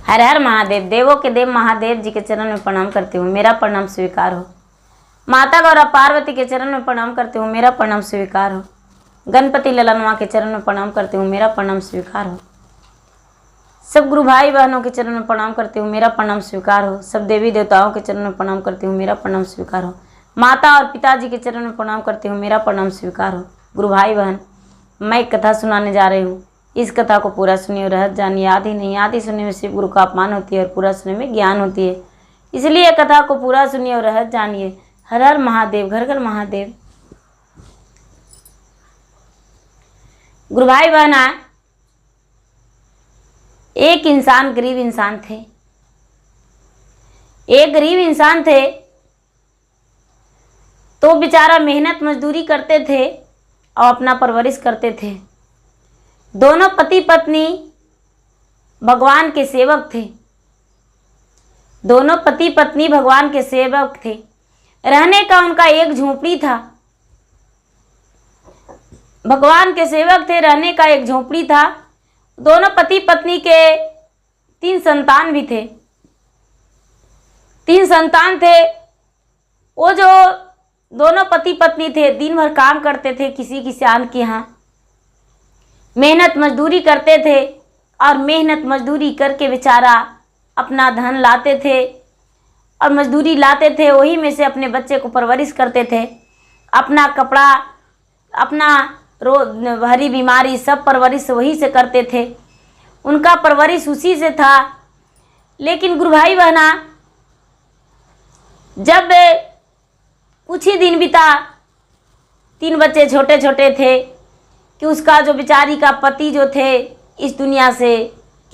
हर हर महादेव। देवों के देव महादेव जी के चरण में प्रणाम करती हूँ, मेरा प्रणाम स्वीकार हो। माता गौरा पार्वती के चरण में प्रणाम करती हूँ, मेरा प्रणाम स्वीकार हो। गणपति ललनवा के चरण में प्रणाम करती हूँ, मेरा प्रणाम स्वीकार हो। सब गुरु भाई बहनों के चरण में प्रणाम करती हूँ, मेरा प्रणाम स्वीकार हो। सब देवी देवताओं के चरण में प्रणाम करती हूँ, मेरा प्रणाम स्वीकार हो। माता और पिताजी के चरण में प्रणाम करती हूँ, मेरा प्रणाम स्वीकार हो। गुरु भाई बहन, मैं एक कथा सुनाने जा रही हूँ। इस कथा को पूरा सुनिए और रहस्य जानिए। आधी नहीं, आधी सुनने में शिव गुरु का अपमान होती है और पूरा सुनने में ज्ञान होती है। इसलिए कथा को पूरा सुनिए और रहस्य जानिए। हर हर महादेव, घर घर महादेव। गुरु भाई बहना, एक इंसान गरीब इंसान थे। एक गरीब इंसान थे तो बेचारा मेहनत मजदूरी करते थे और अपना परवरिश करते थे। दोनों पति पत्नी भगवान के सेवक थे। दोनों पति पत्नी भगवान के सेवक थे। रहने का उनका एक झोपड़ी था। भगवान के सेवक थे, रहने का एक झोपड़ी था। दोनों पति पत्नी के 3 संतान भी थे। 3 संतान थे। वो जो दोनों पति पत्नी थे, दिन भर काम करते थे किसी किसान के यहाँ, मेहनत मजदूरी करते थे और मेहनत मजदूरी करके बेचारा अपना धन लाते थे और मजदूरी लाते थे। वही में से अपने बच्चे को परवरिश करते थे। अपना कपड़ा, अपना भरी बीमारी, सब परवरिश वही से करते थे। उनका परवरिश उसी से था। लेकिन गुरु भाई बहना, जब कुछ ही दिन बीता, 3 बच्चे छोटे छोटे थे कि उसका जो बेचारी का पति जो थे इस दुनिया से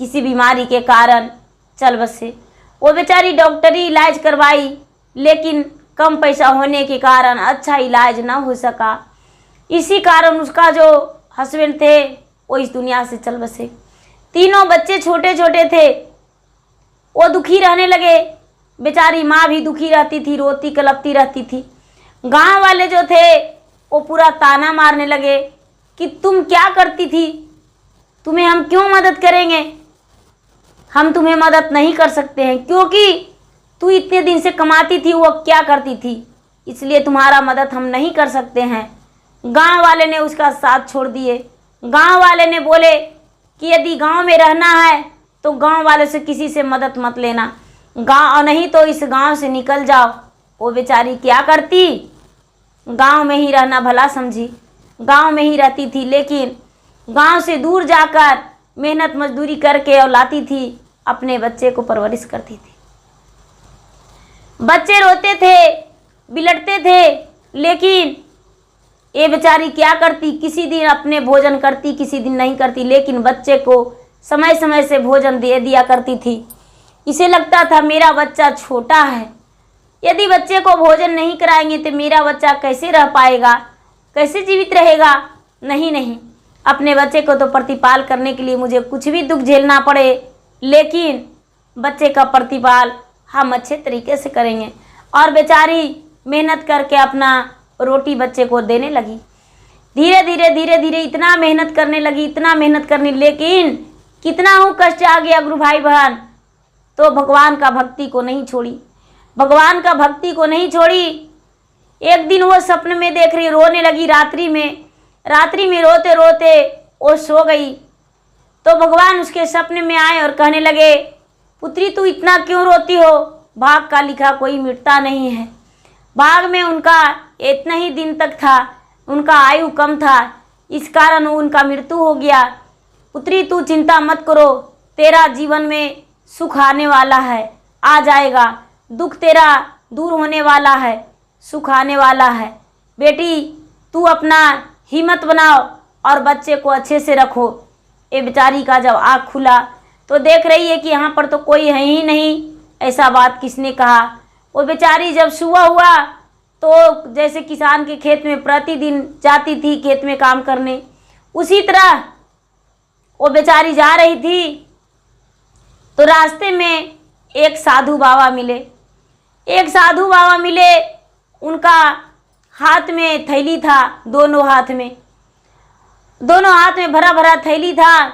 किसी बीमारी के कारण चल बसे। वो बेचारी डॉक्टरी इलाज करवाई, लेकिन कम पैसा होने के कारण अच्छा इलाज ना हो सका। इसी कारण उसका जो हस्बैंड थे वो इस दुनिया से चल बसे। तीनों बच्चे छोटे छोटे थे। वो दुखी रहने लगे। बेचारी माँ भी दुखी रहती थी, रोती कलपती रहती थी। गांव वाले जो थे वो पूरा ताना मारने लगे कि तुम क्या करती थी, तुम्हें हम क्यों मदद करेंगे, हम तुम्हें मदद नहीं कर सकते हैं, क्योंकि तू इतने दिन से कमाती थी, वो क्या करती थी, इसलिए तुम्हारा मदद हम नहीं कर सकते हैं। गांव वाले ने उसका साथ छोड़ दिए। गांव वाले ने बोले कि यदि गांव में रहना है तो गांव वाले से किसी से मदद मत लेना, गांव नहीं तो इस गांव से निकल जाओ। वो बेचारी क्या करती, गांव में ही रहना भला समझी, गांव में ही रहती थी। लेकिन गांव से दूर जाकर मेहनत मजदूरी करके और लाती थी, अपने बच्चे को परवरिश करती थी। बच्चे रोते थे, बिलटते थे, लेकिन ये बेचारी क्या करती, किसी दिन अपने भोजन करती, किसी दिन नहीं करती, लेकिन बच्चे को समय समय से भोजन दे दिया करती थी। इसे लगता था मेरा बच्चा छोटा है, यदि बच्चे को भोजन नहीं कराएंगे तो मेरा बच्चा कैसे रह पाएगा, कैसे जीवित रहेगा। नहीं नहीं, अपने बच्चे को तो प्रतिपाल करने के लिए मुझे कुछ भी दुख झेलना पड़े, लेकिन बच्चे का प्रतिपाल हम अच्छे तरीके से करेंगे। और बेचारी मेहनत करके अपना रोटी बच्चे को देने लगी। धीरे धीरे धीरे धीरे इतना मेहनत करने लगी, इतना मेहनत करने, लेकिन कितना हूँ कष्ट आ गया गुरु भाई बहन, तो भगवान का भक्ति को नहीं छोड़ी। भगवान का भक्ति को नहीं छोड़ी। एक दिन वो सपने में देख रही, रोने लगी। रात्रि में रोते रोते वो सो गई। तो भगवान उसके सपने में आए और कहने लगे, पुत्री तू इतना क्यों रोती हो, भाग का लिखा कोई मिटता नहीं है। भाग में उनका इतना ही दिन तक था, उनका आयु कम था, इस कारण उनका मृत्यु हो गया। पुत्री तू चिंता मत करो, तेरा जीवन में सुख आने वाला है, आ जाएगा। दुख तेरा दूर होने वाला है, सुख आने वाला है। बेटी तू अपना हिम्मत बनाओ और बच्चे को अच्छे से रखो। ये बेचारी का जब आँख खुला तो देख रही है कि यहाँ पर तो कोई है ही नहीं। ऐसा बात किसने कहा। वो बेचारी जब सुबह हुआ तो जैसे किसान के खेत में प्रतिदिन जाती थी खेत में काम करने, उसी तरह वो बेचारी जा रही थी। तो रास्ते में एक साधु बाबा मिले। एक साधु बाबा मिले, उनका हाथ में थैली था, दोनों हाथ में भरा भरा थैली था।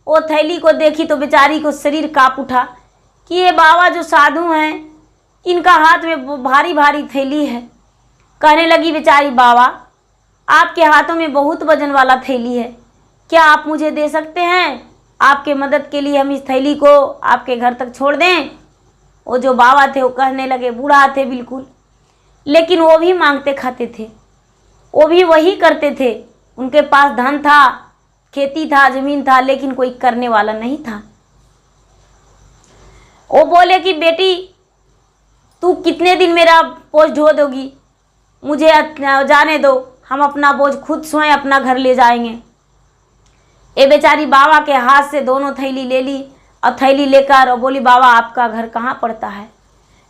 वो थैली को देखी तो बेचारी को शरीर कांप उठा कि ये बाबा जो साधु हैं इनका हाथ में भारी भारी थैली है। कहने लगी बेचारी, बाबा आपके हाथों में बहुत वजन वाला थैली है, क्या आप मुझे दे सकते हैं? आपके मदद के लिए हम इस थैली को आपके घर तक छोड़ दें। वो जो बाबा थे वो कहने लगे, बूढ़ा थे बिल्कुल, लेकिन वो भी मांगते खाते थे, वो भी वही करते थे। उनके पास धन था, खेती था, जमीन था, लेकिन कोई करने वाला नहीं था। वो बोले कि बेटी तू कितने दिन मेरा बोझ ढो दोगी, मुझे जाने दो, हम अपना बोझ खुद स्वयं अपना घर ले जाएंगे। ये बेचारी बाबा के हाथ से दोनों थैली ले ली और थैली लेकर और बोली, बाबा आपका घर कहाँ पड़ता है,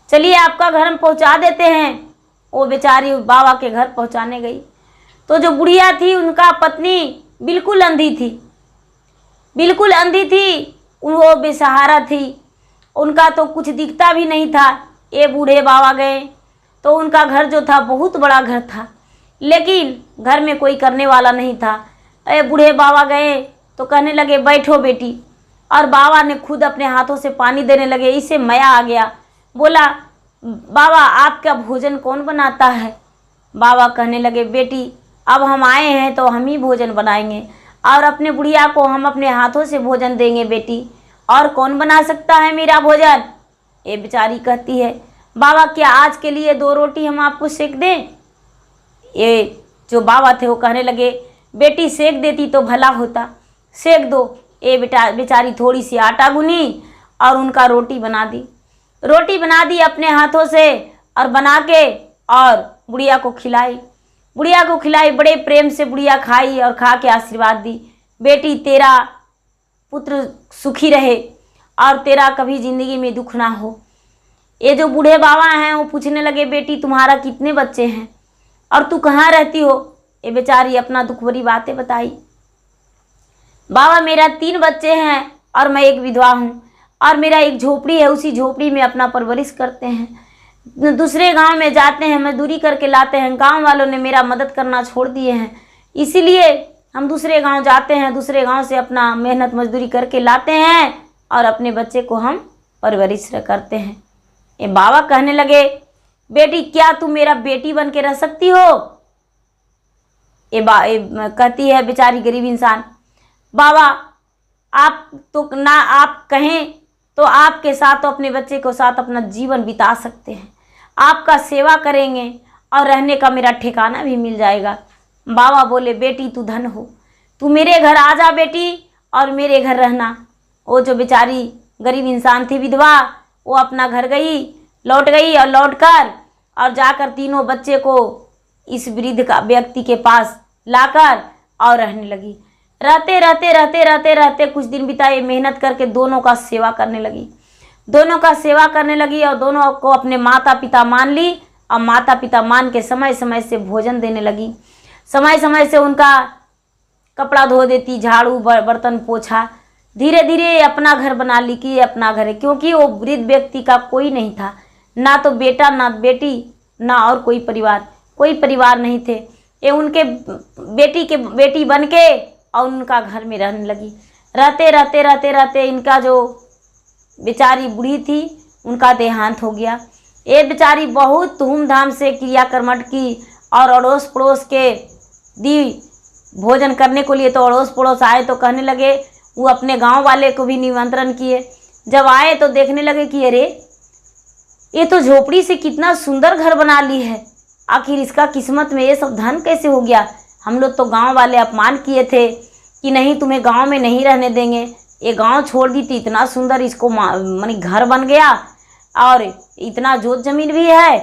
चलिए आपका घर हम पहुँचा देते हैं। वो बेचारी बाबा के घर पहुँचाने गई तो जो बुढ़िया थी उनका पत्नी बिल्कुल अंधी थी, बिल्कुल अंधी थी, वो बेसहारा थी, उनका तो कुछ दिखता भी नहीं था। ये बूढ़े बाबा गए तो उनका घर जो था बहुत बड़ा घर था, लेकिन घर में कोई करने वाला नहीं था। ये बूढ़े बाबा गए तो कहने लगे, बैठो बेटी, और बाबा ने खुद अपने हाथों से पानी देने लगे। इसे मया आ गया, बोला, बाबा आपका भोजन कौन बनाता है? बाबा कहने लगे, बेटी अब हम आए हैं तो हम ही भोजन बनाएंगे और अपने बुढ़िया को हम अपने हाथों से भोजन देंगे बेटी, और कौन बना सकता है मेरा भोजन? ये बेचारी कहती है, बाबा क्या आज के लिए 2 रोटी हम आपको सेक दें? ये जो बाबा थे वो कहने लगे, बेटी सेक देती तो भला होता, सेक दो। ये बेचारी थोड़ी सी आटा गुनी और उनका रोटी बना दी अपने हाथों से, और बना के और बुढ़िया को खिलाई। बड़े प्रेम से बुढ़िया खाई और खा के आशीर्वाद दी, बेटी तेरा पुत्र सुखी रहे और तेरा कभी ज़िंदगी में दुख ना हो। ये जो बूढ़े बाबा हैं वो पूछने लगे, बेटी तुम्हारा कितने बच्चे हैं और तू कहाँ रहती हो? ये बेचारी अपना दुख भरी बातें बताई। बाबा मेरा 3 बच्चे हैं और मैं एक विधवा हूँ, और मेरा एक झोपड़ी है, उसी झोपड़ी में अपना परवरिश करते हैं। दूसरे गांव में जाते हैं, मजदूरी करके लाते हैं, गांव वालों ने मेरा मदद करना छोड़ दिए हैं, इसीलिए हम दूसरे गांव जाते हैं, दूसरे गांव से अपना मेहनत मजदूरी करके लाते हैं और अपने बच्चे को हम परवरिश करते हैं। ये बाबा कहने लगे, बेटी क्या तू मेरा बेटी बन के रह सकती हो? ये कहती है बेचारी गरीब इंसान, बाबा आप तो ना आप कहें तो आपके साथ तो अपने बच्चे को साथ अपना जीवन बिता सकते हैं, आपका सेवा करेंगे और रहने का मेरा ठिकाना भी मिल जाएगा। बाबा बोले, बेटी तू धन हो, तू मेरे घर आ जा बेटी और मेरे घर रहना। वो जो बेचारी गरीब इंसान थी विधवा, वो अपना घर लौट गई और लौटकर और जाकर तीनों बच्चे को इस वृद्ध का व्यक्ति के पास लाकर और रहने लगी। रहते कुछ दिन बिताए, मेहनत करके दोनों का सेवा करने लगी और दोनों को अपने माता पिता मान ली और माता पिता मान के समय समय से भोजन देने लगी, समय समय से उनका कपड़ा धो देती, झाड़ू बर्तन पोछा। धीरे धीरे अपना घर बना ली कि ये अपना घर है, क्योंकि वो वृद्ध व्यक्ति का कोई नहीं था, ना तो बेटा ना बेटी ना और कोई परिवार नहीं थे। ये उनके बेटी बन के और उनका घर में रहने लगी। रहते इनका जो बेचारी बूढ़ी थी उनका देहांत हो गया। ये बेचारी बहुत धूमधाम से क्रियाकर्म की और अड़ोस पड़ोस के दी भोजन करने को लिए, तो अड़ोस पड़ोस आए तो कहने लगे, वो अपने गांव वाले को भी निमंत्रण किए। जब आए तो देखने लगे कि अरे ये तो झोपड़ी से कितना सुंदर घर बना ली है, आखिर इसका किस्मत में ये सब धन कैसे हो गया? हम लोग तो गांव वाले अपमान किए थे कि नहीं तुम्हें गांव में नहीं रहने देंगे, ये गांव छोड़ दी थी, इतना सुंदर इसको मानी घर बन गया और इतना जोत जमीन भी है।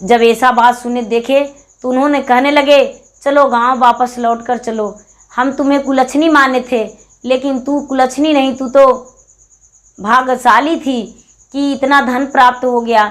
जब ऐसा बात सुने देखे तो उन्होंने कहने लगे, चलो गांव वापस लौट कर चलो, हम तुम्हें कुलच्छनी माने थे, लेकिन तू कुलच्छनी नहीं, तू तो भाग्यशाली थी कि इतना धन प्राप्त हो गया।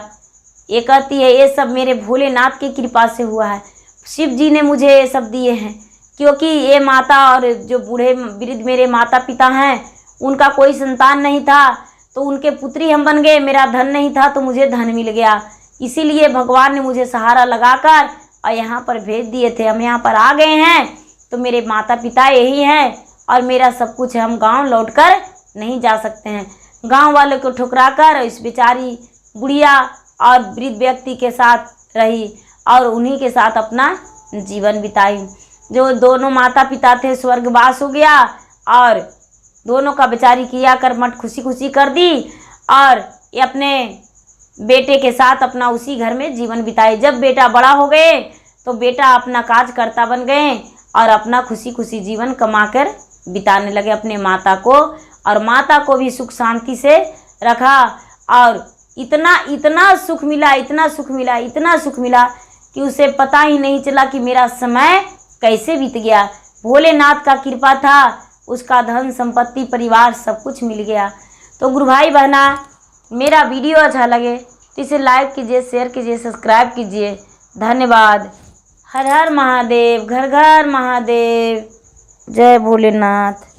ये कहती है, ये सब मेरे भोलेनाथ की कृपा से हुआ है, शिव जी ने मुझे ये सब दिए हैं, क्योंकि ये माता और जो बूढ़े वृद्ध मेरे माता पिता हैं उनका कोई संतान नहीं था, तो उनके पुत्री हम बन गए, मेरा धन नहीं था तो मुझे धन मिल गया, इसीलिए भगवान ने मुझे सहारा लगाकर और यहाँ पर भेज दिए थे। हम यहाँ पर आ गए हैं तो मेरे माता पिता यही हैं और मेरा सब कुछ है, हम गांव लौटकर नहीं जा सकते हैं। गांव वालों को ठुकराकर इस बेचारी बुढ़िया और वृद्ध व्यक्ति के साथ रही और उन्हीं के साथ अपना जीवन बिताई। जो दोनों माता पिता थे स्वर्गवास हो गया और दोनों का बेचारी किया कर्मठ खुशी खुशी कर दी और ये अपने बेटे के साथ अपना उसी घर में जीवन बिताए। जब बेटा बड़ा हो गए तो बेटा अपना काज करता बन गए और अपना खुशी खुशी जीवन कमाकर बिताने लगे अपने माता को, और माता को भी सुख शांति से रखा। और इतना सुख मिला, इतना सुख मिला, इतना सुख मिला कि उसे पता ही नहीं चला कि मेरा समय कैसे बीत गया। भोलेनाथ का कृपा था, उसका धन संपत्ति परिवार सब कुछ मिल गया। तो गुरु भाई बहना, मेरा वीडियो अच्छा लगे तो इसे लाइक कीजिए, शेयर कीजिए, सब्सक्राइब कीजिए। धन्यवाद। हर हर महादेव, घर घर महादेव। जय भोलेनाथ।